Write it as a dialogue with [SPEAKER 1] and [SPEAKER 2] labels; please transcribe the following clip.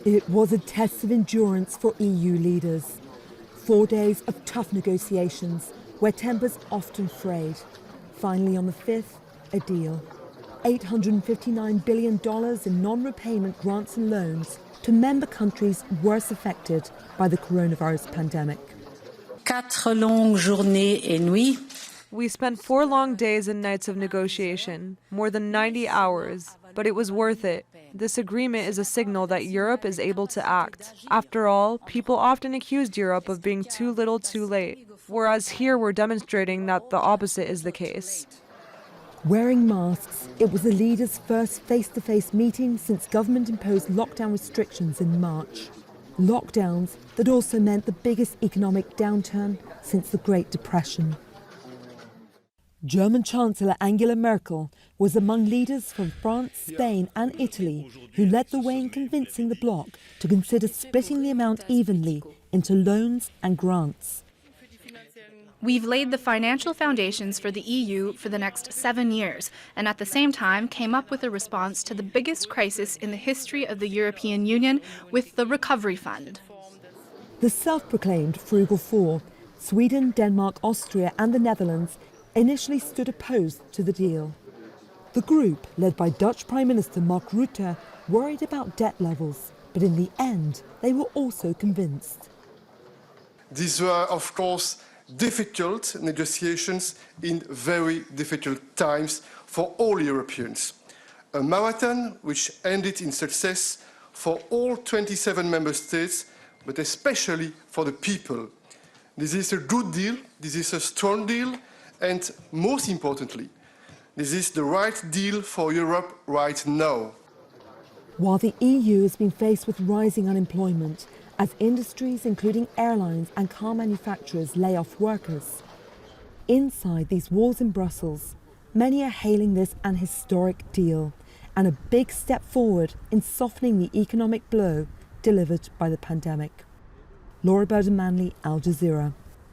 [SPEAKER 1] It was a test of endurance for EU leaders. 4 days of tough negotiations where tempers often frayed. Finally, on the 5th, a deal. $859 billion in non-repayment grants and loans to member countries worst affected by the coronavirus pandemic.
[SPEAKER 2] 4 longues journées et nuits.
[SPEAKER 3] We spent 4 long days and nights of negotiation, more than 90 hours, but it was worth it. This agreement is a signal that Europe is able to act. After all, people often accused Europe of being too little too late, whereas here we're demonstrating that the opposite is the case.
[SPEAKER 1] Wearing masks, it was the leaders' first face-to-face meeting since government-imposed lockdown restrictions in March. Lockdowns that also meant the biggest economic downturn since the Great Depression. German Chancellor Angela Merkel was among leaders from France, Spain and Italy who led the way in convincing the bloc to consider splitting the amount evenly into loans and grants.
[SPEAKER 4] We've laid the financial foundations for the EU for the next 7 years, and at the same time came up with a response to the biggest crisis in the history of the European Union with the Recovery Fund.
[SPEAKER 1] The self-proclaimed Frugal Four, Sweden, Denmark, Austria and the Netherlands, initially stood opposed to the deal. The group, led by Dutch Prime Minister Mark Rutte, worried about debt levels, but in the end, they were also convinced.
[SPEAKER 5] These were, of course, difficult negotiations in very difficult times for all Europeans. A marathon which ended in success for all 27 member states, but especially for the people. This is a good deal, this is a strong deal, and most importantly, this is the right deal for Europe right now.
[SPEAKER 1] While the EU has been faced with rising unemployment, as industries, including airlines and car manufacturers, lay off workers. Inside these walls in Brussels, many are hailing this an historic deal and a big step forward in softening the economic blow delivered by the pandemic. Burdon-Manley, Al Jazeera.